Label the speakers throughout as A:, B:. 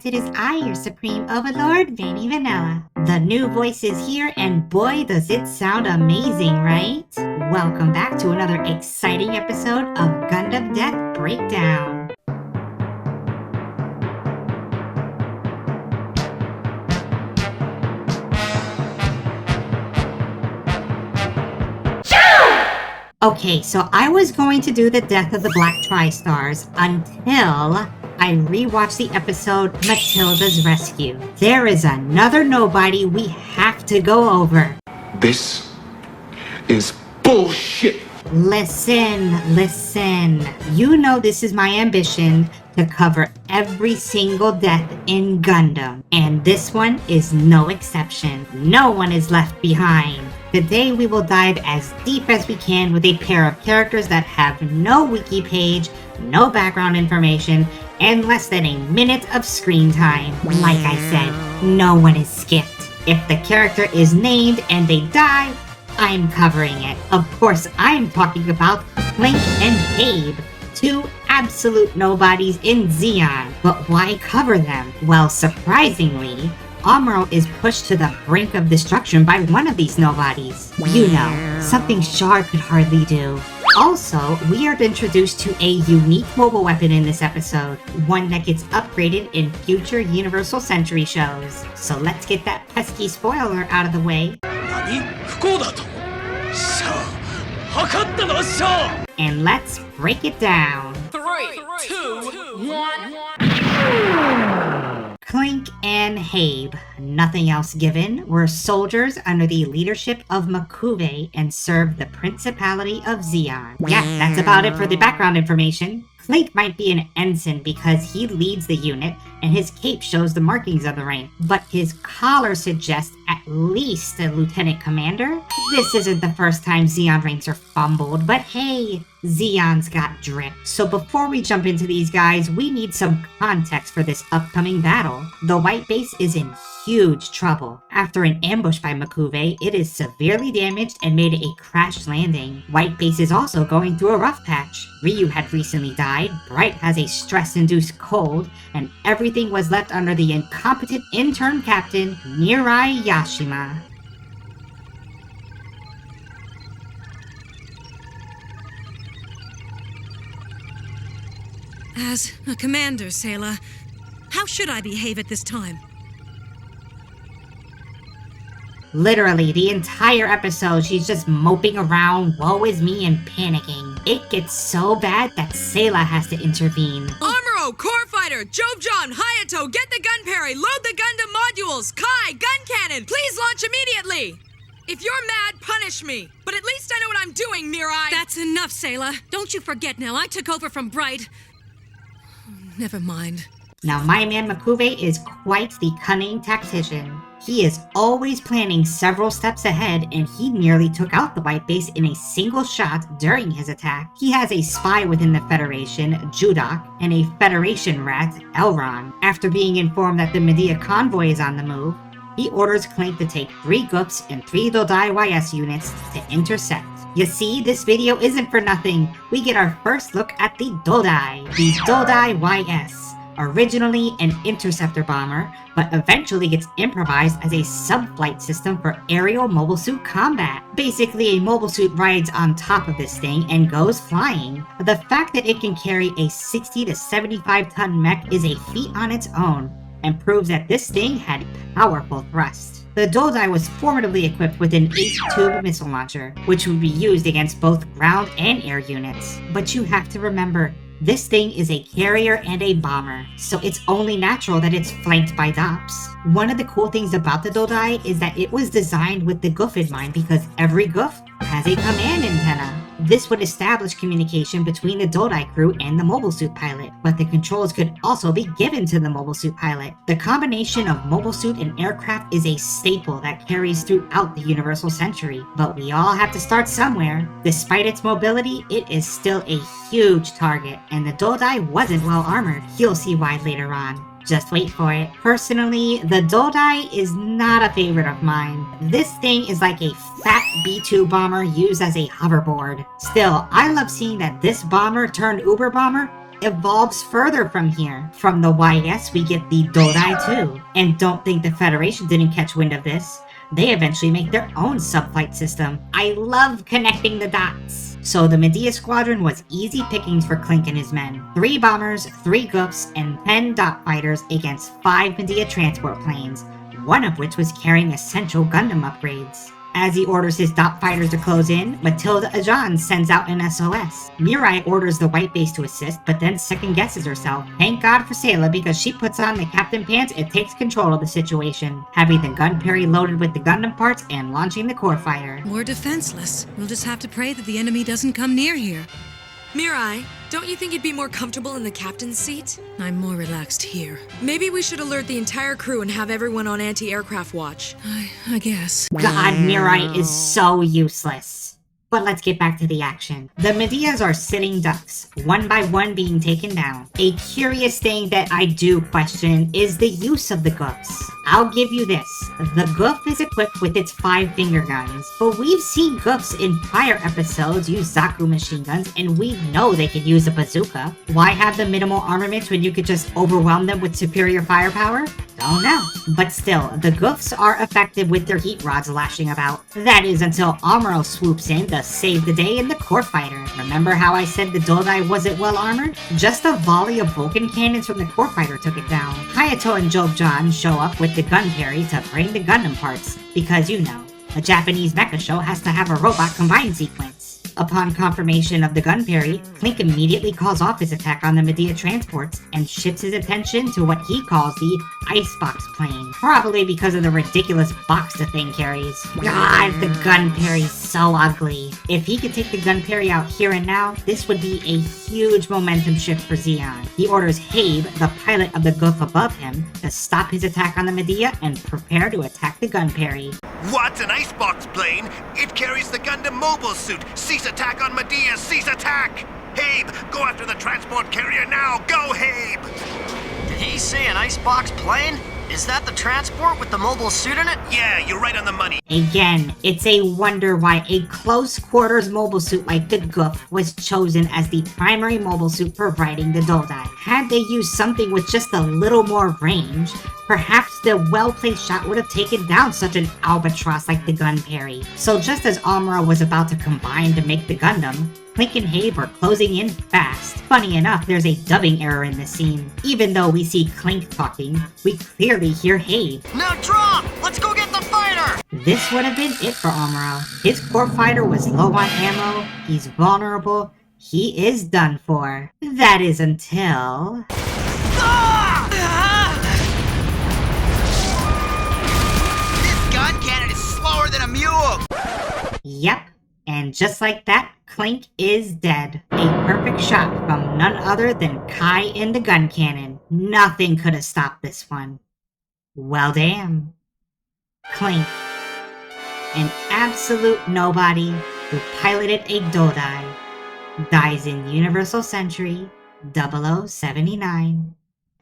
A: it is I, your supreme overlord, Vanny Vanilla. The new voice is here, and boy does it sound amazing, right? Welcome back to another exciting episode of Gundam Death Breakdown. Okay, so I was going to do the death of the Black Tri-Stars until I rewatched the episode Matilda's Rescue. There is another nobody we have to go over.
B: This is bullshit.
A: Listen. You know this is my ambition to cover every single death in Gundam, and this one is no exception. No one is left behind. Today we will dive as deep as we can with a pair of characters that have no wiki page, no background information, and less than a minute of screen time. Like I said, no one is skipped. If the character is named and they die, I'm covering it. Of course, I'm talking about Clink and Habe, two absolute nobodies in Zeon. But why cover them? Well, surprisingly, Amuro is pushed to the brink of destruction by one of these nobodies. You know, something Char could hardly do. Also, we are introduced to a unique mobile weapon in this episode, one that gets upgraded in future Universal Century shows. So let's get that pesky spoiler out of the way. And let's break it down.
C: 3, 2, 1.
A: Clink and Habe, nothing else given, were soldiers under the leadership of Makuve and served the Principality of Zeon. Yeah, that's about it for the background information. Clink might be an ensign because he leads the unit and his cape shows the markings of the rank, but his collar suggests at least a lieutenant commander. This isn't the first time Zeon ranks are fumbled, but hey, Zeon's got drip. So before we jump into these guys, we need some context for this upcoming battle. The White Base is in huge trouble. After an ambush by Makuve, it is severely damaged and made a crash landing. White Base is also going through a rough patch. Ryu had recently died, Bright has a stress-induced cold, and everything was left under the incompetent intern captain, Mirai Yashima.
D: As a commander, Sailor, how should I behave at this time?
A: Literally, the entire episode, she's just moping around, woe is me, and panicking. It gets so bad that Sayla has to intervene.
D: Amuro, Core Fighter, Jobjon, Hayato, get the gun parry, load the Gundam modules, Kai, gun cannon, please launch immediately! If you're mad, punish me, but at least I know what I'm doing, Mirai! That's enough, Sayla. Don't you forget now, I took over from Bright. Never mind.
A: Now, my man Makuve is quite the cunning tactician. He is always planning several steps ahead, and he nearly took out the White Base in a single shot during his attack. He has a spy within the Federation, Judok, and a Federation rat, Elron. After being informed that the Medea convoy is on the move, he orders Clink to take 3 Goops and 3 Dodai YS units to intercept. You see, this video isn't for nothing. We get our first look at the Dodai. The Dodai YS. Originally an interceptor bomber, but eventually gets improvised as a sub-flight system for aerial mobile suit combat. Basically, a mobile suit rides on top of this thing and goes flying. The fact that it can carry a 60 to 75 ton mech is a feat on its own, and proves that this thing had powerful thrust. The Dodai was formidably equipped with an 8-tube missile launcher, which would be used against both ground and air units. But you have to remember, this thing is a carrier and a bomber, so it's only natural that it's flanked by DOPS. One of the cool things about the Dodai is that it was designed with the Goof in mind because every Goof has a command antenna. This would establish communication between the Dodai crew and the mobile suit pilot, but the controls could also be given to the mobile suit pilot. The combination of mobile suit and aircraft is a staple that carries throughout the Universal Century, but we all have to start somewhere. Despite its mobility, it is still a huge target, and the Dodai wasn't well armored. You'll see why later on. Just wait for it. Personally, the Dodai is not a favorite of mine. This thing is like a fat B-2 bomber used as a hoverboard. Still, I love seeing that this bomber turned Uber bomber evolves further from here. From the YS, we get the Dodai 2. And don't think the Federation didn't catch wind of this. They eventually make their own subflight system. I love connecting the dots. So the Medea squadron was easy pickings for Clink and his men. 3 bombers, 3 goofs, and 10 dot fighters against 5 Medea transport planes, one of which was carrying essential Gundam upgrades. As he orders his dot fighters to close in, Matilda Ajan sends out an SOS. Mirai orders the white base to assist, but then second guesses herself. Thank God for Sayla, because she puts on the captain pants and takes control of the situation, having the gun parry loaded with the Gundam parts and launching the core fighter.
E: We're defenseless. We'll just have to pray that the enemy doesn't come near here.
D: Mirai, don't you think you'd be more comfortable in the captain's seat?
E: I'm more relaxed here.
D: Maybe we should alert the entire crew and have everyone on anti-aircraft watch.
E: I guess.
A: God, Mirai is so useless. But let's get back to the action. The Medeas are sitting ducks, one by one being taken down. A curious thing that I do question is the use of the goofs. I'll give you this. The goof is equipped with its 5 finger guns, but we've seen goofs in prior episodes use Zaku machine guns, and we know they can use a bazooka. Why have the minimal armaments when you could just overwhelm them with superior firepower? Don't know. But still, the goofs are effective with their heat rods lashing about. That is until Amuro swoops in to save the day in the core fighter. Remember how I said the Dodai wasn't well armored? Just a volley of Vulcan cannons from the core fighter took it down. Hayato and Job-John show up with the gun parry to bring the Gundam parts, because you know, a Japanese mecha show has to have a robot combine sequence. Upon confirmation of the gun parry, Clink immediately calls off his attack on the Medea transports and shifts his attention to what he calls the Icebox plane, probably because of the ridiculous box the thing carries. God, the gun parry's so ugly. If he could take the gun parry out here and now, this would be a huge momentum shift for Zeon. He orders Habe, the pilot of the goof above him, to stop his attack on the Medea and prepare to attack the gun parry.
F: What's an icebox plane? It carries the Gundam mobile suit. Cease attack on Medea, cease attack! Habe, go after the transport carrier now! Go, Habe!
G: Did he say an icebox plane? Is that the transport with the mobile suit in it?
F: Yeah, you're right on the money.
A: Again, it's a wonder why a close quarters mobile suit like the goof was chosen as the primary mobile suit for riding the Dodai. Had they used something with just a little more range, perhaps the well-placed shot would have taken down such an albatross like the gun parry. So just as Amuro was about to combine to make the Gundam, Clink and Habe are closing in fast. Funny enough, there's a dubbing error in this scene. Even though we see Clink talking, we clearly hear Habe.
G: Now drop! Let's go get the fighter!
A: This would have been it for Amuro. His core fighter was low on ammo, he's vulnerable, he is done for. That is until...
G: This gun cannon is slower than a mule!
A: Yep. And just like that, Clink is dead. A perfect shot from none other than Kai in the gun cannon. Nothing could have stopped this one. Well damn. Clink, an absolute nobody who piloted a Dodai, dies in Universal Century 0079.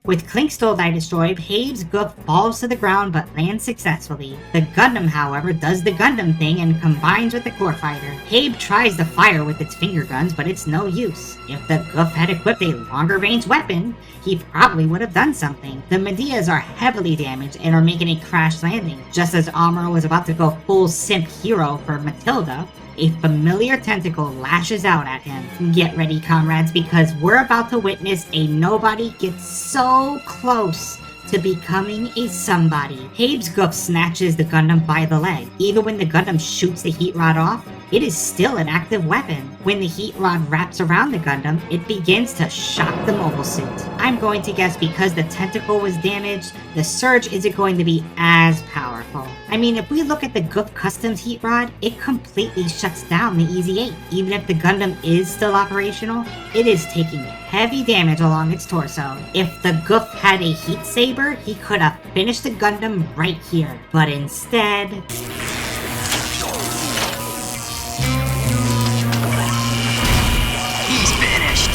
A: With Clink's Dodai destroyed, Habe's goof falls to the ground but lands successfully. The Gundam, however, does the Gundam thing and combines with the core fighter. Habe tries to fire with its finger guns, but it's no use. If the goof had equipped a longer range weapon, he probably would have done something. The Medeas are heavily damaged and are making a crash landing. Just as Amuro was about to go full simp hero for Matilda, a familiar tentacle lashes out at him. Get ready, comrades, because we're about to witness a nobody get so close to becoming a somebody. Habe's goof snatches the Gundam by the leg. Even when the Gundam shoots the heat rod off, it is still an active weapon. When the heat rod wraps around the Gundam, it begins to shock the mobile suit. I'm going to guess because the tentacle was damaged, the surge isn't going to be as powerful. I mean, if we look at the goof customs heat rod, it completely shuts down the EZ-8. Even if the Gundam is still operational, it is taking heavy damage along its torso. If the goof had a heat saber, he could have finished the Gundam right here. But instead...
G: He's finished!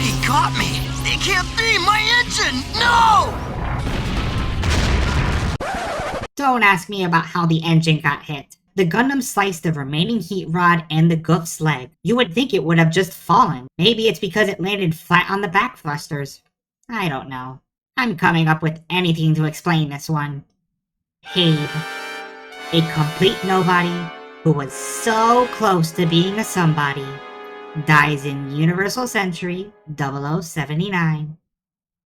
G: He caught me! They can't be my engine! No!
A: Don't ask me about how the engine got hit. The Gundam sliced the remaining heat rod and the Goof's leg. You would think it would have just fallen. Maybe it's because it landed flat on the back thrusters. I don't know. I'm coming up with anything to explain this one. Habe. A complete nobody who was so close to being a somebody, dies in Universal Century 0079.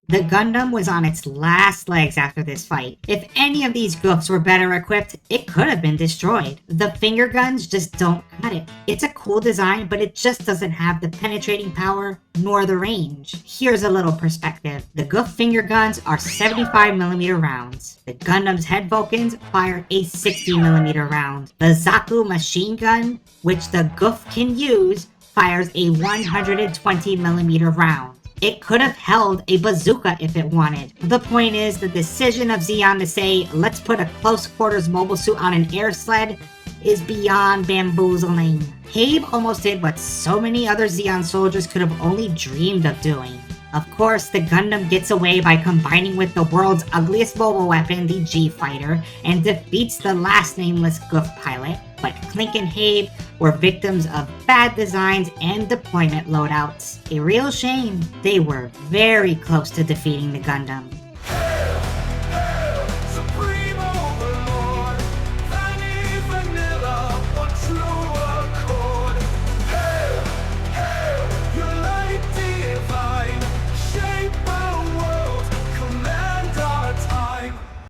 A: The Gundam was on its last legs after this fight. If any of these Goofs were better equipped, it could have been destroyed. The finger guns just don't cut it. It's a cool design, but it just doesn't have the penetrating power nor the range. Here's a little perspective. The Goof finger guns are 75mm rounds. The Gundam's head Vulcans fired a 60mm round. The Zaku machine gun, which the Goof can use, fires a 120mm round. It could have held a bazooka if it wanted. The point is, the decision of Zeon to say, let's put a close quarters mobile suit on an air sled, is beyond bamboozling. Habe almost did what so many other Zeon soldiers could have only dreamed of doing. Of course, the Gundam gets away by combining with the world's ugliest mobile weapon, the G-Fighter, and defeats the last nameless Goof pilot, but Clink and Habe were victims of bad designs and deployment loadouts. A real shame. They were very close to defeating the Gundam.